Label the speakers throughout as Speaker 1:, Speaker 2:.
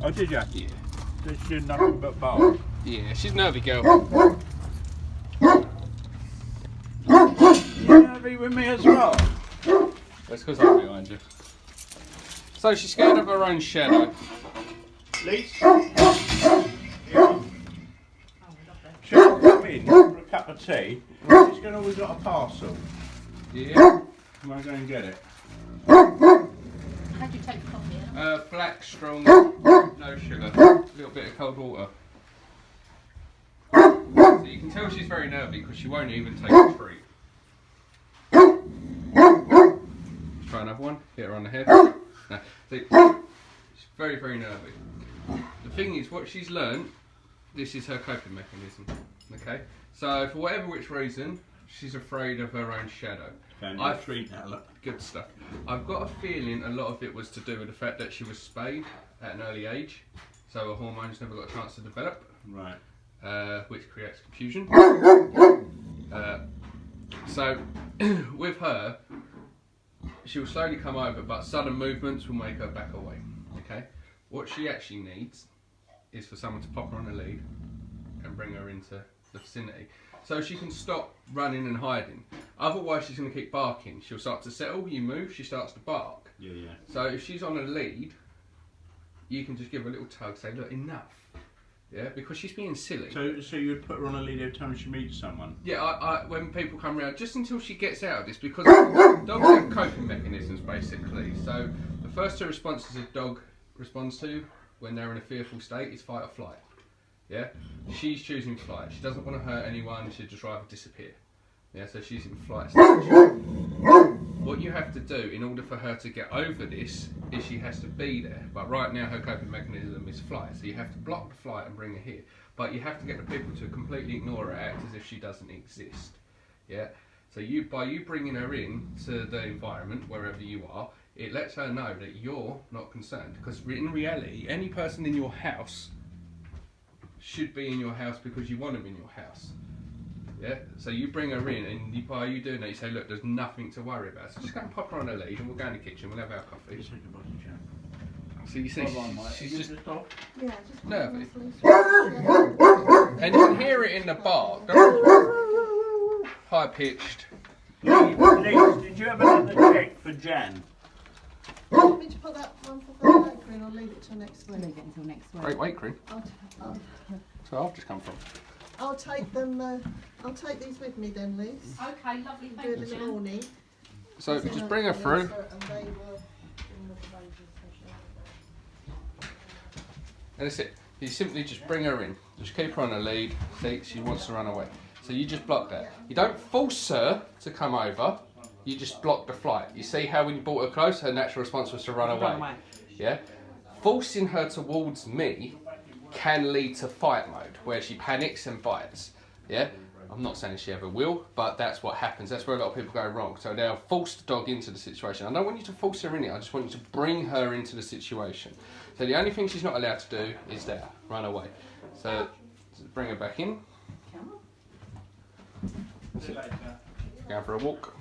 Speaker 1: Oh, did you?
Speaker 2: Yeah.
Speaker 1: Did she do nothing but bark?
Speaker 2: Yeah, she's a nervy girl.
Speaker 1: You nervy with me as well?
Speaker 2: That's because I'm behind you. So she's scared of her own shadow.
Speaker 1: Lise? Yeah. She'll come in for a cup of tea. She's going to always got a parcel.
Speaker 2: Yeah.
Speaker 1: Am I going to get it?
Speaker 3: How do you take the coffee?
Speaker 2: Black, strong, no sugar. A little bit of cold water. So you can tell she's very nervy because she won't even take a treat. Try another one. Hit her on the head. No. See, she's very, very nervy. The thing is, what she's learnt, this is her coping mechanism. Okay? So for whatever which reason, she's afraid of her own shadow.
Speaker 1: I treat that, look.
Speaker 2: Good stuff. I've got a feeling a lot of it was to do with the fact that she was spayed at an early age, so her hormones never got a chance to develop,
Speaker 1: Right.
Speaker 2: which creates confusion. So with her, she will slowly come over, but sudden movements will make her back away. Okay. What she actually needs is for someone to pop her on a lead and bring her into the vicinity, so she can stop running and hiding. Otherwise, she's going to keep barking. She'll start to settle. You move, she starts to bark.
Speaker 1: Yeah, yeah.
Speaker 2: So if she's on a lead, you can just give her a little tug, say, look, enough. Yeah, because she's being silly.
Speaker 1: So you'd put her on a lead every time she meets someone?
Speaker 2: Yeah, I when people come around, just until she gets out of this, because dogs have coping mechanisms, basically. So the first two responses a dog responds to when they're in a fearful state is fight or flight. Yeah, she's choosing flight. She doesn't want to hurt anyone. She'd just rather disappear. Yeah, so she's in flight stage. What you have to do in order for her to get over this is she has to be there. But right now her coping mechanism is flight. So you have to block the flight and bring her here. But you have to get the people to completely ignore her, act as if she doesn't exist. Yeah. So by you bringing her in to the environment, wherever you are, it lets her know that you're not concerned. Because in reality, any person in your house should be in your house because you want them in your house. Yeah, so you bring her in, and by you doing that, you say, look, there's nothing to worry about. So just go and pop her on her lead, and we'll go in the kitchen, we'll have our coffee. So you see, she's just nervy. And you can hear it in the bark. High pitched.
Speaker 1: Lise, did you ever let the check for Jan?
Speaker 4: Do you want me to put that one for Great Weight Cream or leave it till next week?
Speaker 3: Leave it until next week.
Speaker 2: Great weight cream.
Speaker 4: I'll
Speaker 2: So I've just come from.
Speaker 4: take them. I'll take these with me then, Lise.
Speaker 3: Okay, lovely,
Speaker 4: Do
Speaker 3: thank
Speaker 4: it
Speaker 3: you,
Speaker 4: in the
Speaker 3: Jan.
Speaker 4: morning.
Speaker 2: So just bring her through.
Speaker 4: And they will bring the babies.
Speaker 2: And that's it. You simply just bring her in. Just keep her on her lead. See, she wants to run away. So you just block that. You don't force her to come over. You just block the flight. You see how when you brought her close, her natural response was to run away. Yeah? Forcing her towards me can lead to fight mode, where she panics and bites. Yeah? I'm not saying she ever will, but that's what happens. That's where a lot of people go wrong. So they'll force the dog into the situation. I don't want you to force her in it. I just want you to bring her into the situation. So the only thing she's not allowed to do is that, run away. So bring her back in. That's it. Going for a walk.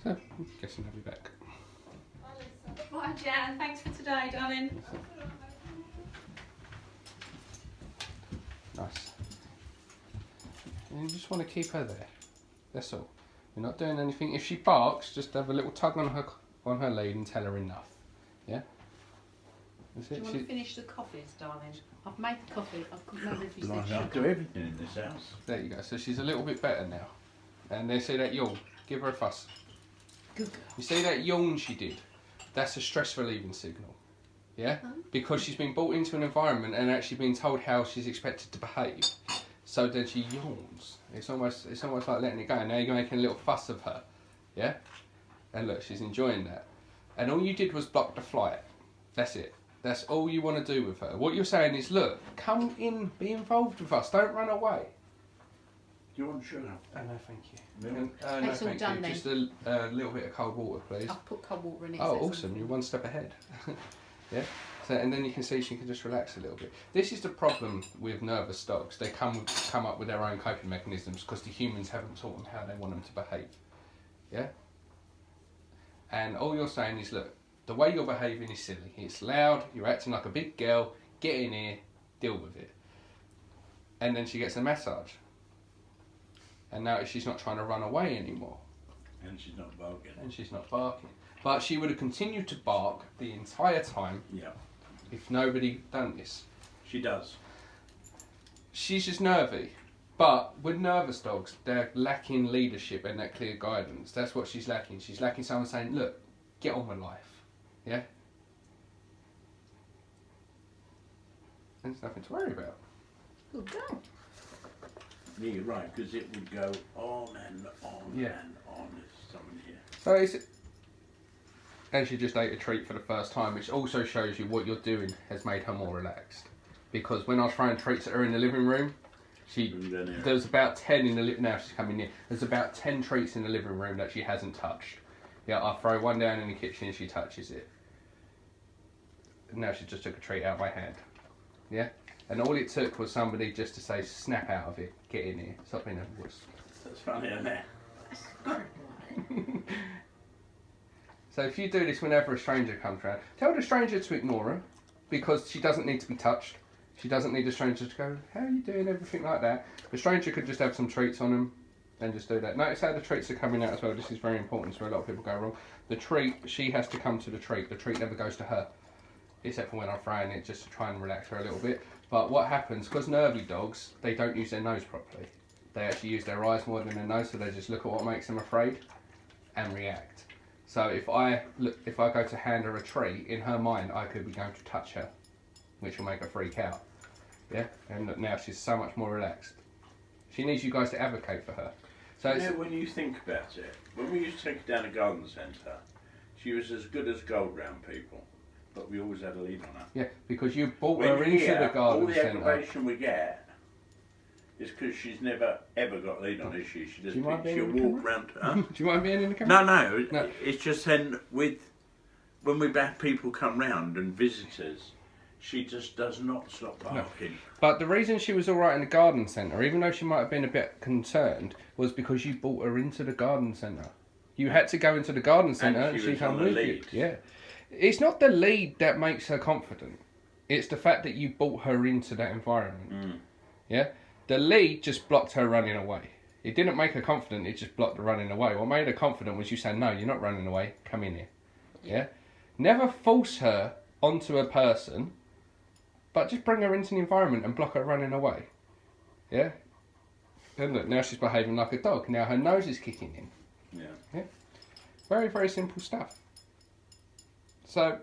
Speaker 2: So, I'm guessing I'll be back.
Speaker 3: Bye, Jan. Thanks for today, darling.
Speaker 2: Nice. And you just want to keep her there. That's all. You're not doing anything. If she barks, just have a little tug on her lead and tell her enough. Yeah? That's
Speaker 3: Do you
Speaker 2: it.
Speaker 3: want to finish the coffees, darling? I've made the coffee. I couldn't remember if you said
Speaker 1: I'll
Speaker 3: sugar.
Speaker 1: do everything in this house.
Speaker 2: There you go. So she's a little bit better now. And they see that yawn. Give her a fuss.
Speaker 3: Good girl.
Speaker 2: You see that yawn she did? That's a stress relieving signal. Yeah? Because she's been brought into an environment and actually been told how she's expected to behave. So then she yawns. It's almost like letting it go. Now you're making a little fuss of her. Yeah? And look, she's enjoying that. And all you did was block the flight. That's it. That's all you want to do with her. What you're saying is, look, come in, be involved with us. Don't run away.
Speaker 1: Do you want sugar?
Speaker 2: Oh, no, thank you.
Speaker 1: Milk?
Speaker 2: No,
Speaker 3: It's all
Speaker 2: thank
Speaker 3: done
Speaker 2: you.
Speaker 3: then.
Speaker 2: Just a little bit of cold water, please.
Speaker 3: I've put cold water in it.
Speaker 2: Oh,
Speaker 3: so it's
Speaker 2: awesome.
Speaker 3: on-
Speaker 2: You're one step ahead. Yeah. So, and then you can see she can just relax a little bit. This is the problem with nervous dogs. They come up with their own coping mechanisms because the humans haven't taught them how they want them to behave. Yeah. And all you're saying is, look, the way you're behaving is silly. It's loud, you're acting like a big girl, get in here, deal with it. And then she gets a massage. And now she's not trying to run away anymore.
Speaker 1: And she's not barking.
Speaker 2: And she's not barking. But she would have continued to bark the entire time if nobody done this.
Speaker 1: She does.
Speaker 2: She's just nervy. But with nervous dogs, they're lacking leadership and that clear guidance. That's what she's lacking. She's lacking someone saying, look, get on with life. Yeah? And there's nothing to worry about.
Speaker 4: Good girl.
Speaker 1: Yeah, you're right, because it would go on and on and on. There's someone here.
Speaker 2: So it's... And she just ate a treat for the first time, which also shows you what you're doing has made her more relaxed. Because when I was throwing treats at her in the living room, there's about 10 in the now she's coming near. There's about 10 treats in the living room that she hasn't touched. Yeah, I throw one down in the kitchen and she touches it. Now she just took a treat out of my hand. Yeah? And all it took was somebody just to say, snap out of it, get in here, stop being a wuss.
Speaker 1: That's funny, isn't it?
Speaker 2: So if you do this whenever a stranger comes around, tell the stranger to ignore her, because she doesn't need to be touched. She doesn't need the stranger to go, how are you doing, everything like that. The stranger could just have some treats on them and just do that. Notice how the treats are coming out as well. This is very important, so a lot of people go wrong. The treat, she has to come to the treat. The treat never goes to her, except for when I'm throwing it just to try and relax her a little bit. But what happens, because nervy dogs, they don't use their nose properly. They actually use their eyes more than their nose, so they just look at what makes them afraid and react. So if I go to hand her a treat, in her mind I could be going to touch her, which will make her freak out. Yeah, and look, now she's so much more relaxed. She needs you guys to advocate for her. So
Speaker 1: you know, when you think about it, when we used to take her down a garden centre, she was as good as gold round people, but we always had a lead on her.
Speaker 2: Yeah, because you brought her into the garden centre.
Speaker 1: All the aggravation we get is because she's never ever got a lead on, is she? She just she'll walk round. Huh?
Speaker 2: Do you mind being in the camera?
Speaker 1: No. It's just then when we have people come round and visitors, she just does not stop barking. No.
Speaker 2: But the reason she was all right in the garden centre, even though she might have been a bit concerned, was because you brought her into the garden centre. You had to go into the garden centre and she come with you. Yeah. It's not the lead that makes her confident. It's the fact that you brought her into that environment. Mm. Yeah? The lead just blocked her running away. It didn't make her confident, it just blocked her running away. What made her confident was you saying, no, you're not running away, come in here. Yeah? Never force her onto a person, but just bring her into the environment and block her running away. Yeah? And look, now she's behaving like a dog. Now her nose is kicking in. Yeah? Very, very simple stuff. So,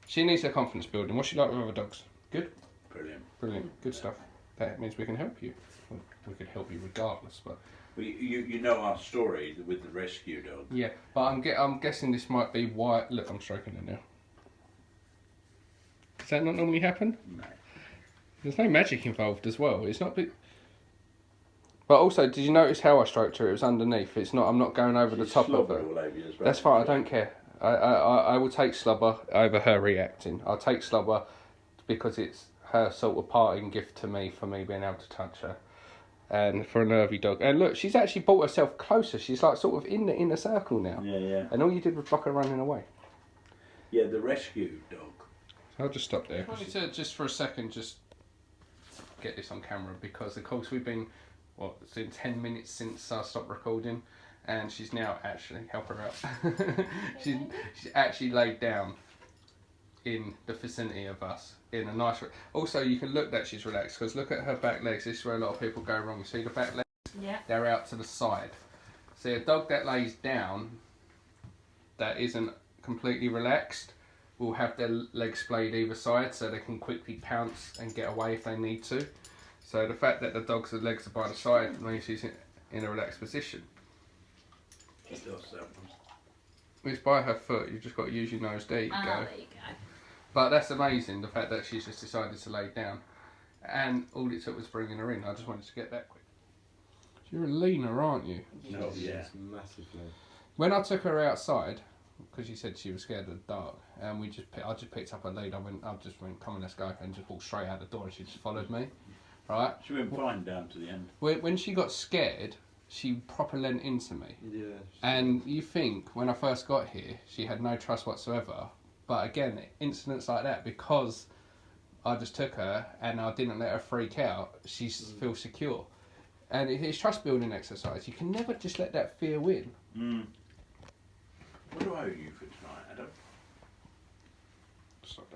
Speaker 2: she needs her confidence building. What's she like with other dogs? Good?
Speaker 1: Brilliant.
Speaker 2: Brilliant. Good stuff. That means we can help you. Well, we could help you regardless, but...
Speaker 1: Well, you know our story with the rescue dog.
Speaker 2: Yeah, but I'm guessing this might be why... Look, I'm stroking it now. Does that not normally happen?
Speaker 1: No.
Speaker 2: There's no magic involved as well. It's not... But also, did you notice how I stroked her? It was underneath. It's not. I'm not going over the top of her.
Speaker 1: All over you as well.
Speaker 2: That's fine. I don't care. I will take slobber over her reacting. I'll take slobber because it's her sort of parting gift to me for me being able to touch her. And for a nervy dog. And look, she's actually brought herself closer. She's like sort of in the inner circle now.
Speaker 1: Yeah.
Speaker 2: And all you did was block her running away.
Speaker 1: Yeah, the rescue dog.
Speaker 2: I'll just stop there. I wanted to just for a second just get this on camera because of course we've been, it's been 10 minutes since I stopped recording and she's now actually, help her out, she's actually laid down in the vicinity of us in a nice... Also you can look that she's relaxed because look at her back legs. This is where a lot of people go wrong. You see the back legs?
Speaker 3: Yeah.
Speaker 2: They're out to the side. See a dog that lays down that isn't completely relaxed will have their legs splayed either side so they can quickly pounce and get away if they need to. So the fact that the dog's legs are by the side means she's in a relaxed position.
Speaker 1: Just lost that one.
Speaker 2: It's by her foot, you've just got to use your nose. There you go.
Speaker 3: There you go.
Speaker 2: But that's amazing, the fact that she's just decided to lay down. And all it took was bringing her in. I just wanted to get that quick. You're a leaner, aren't you?
Speaker 1: Oh, yeah.
Speaker 5: Massively.
Speaker 2: When I took her outside, because she said she was scared of the dark, and I just picked up her lead. I just went, come on, let's go, and just walked straight out the door, and she just followed me. Right?
Speaker 1: She went fine down to the end.
Speaker 2: When she got scared, she proper lent into me.
Speaker 1: Yeah.
Speaker 2: And you think, when I first got here, she had no trust whatsoever. But again, incidents like that, because I just took her and I didn't let her freak out, she feels secure. And it's trust building exercise. You can never just let that fear win.
Speaker 1: What do I owe you for tonight, Adam?
Speaker 2: Stop that.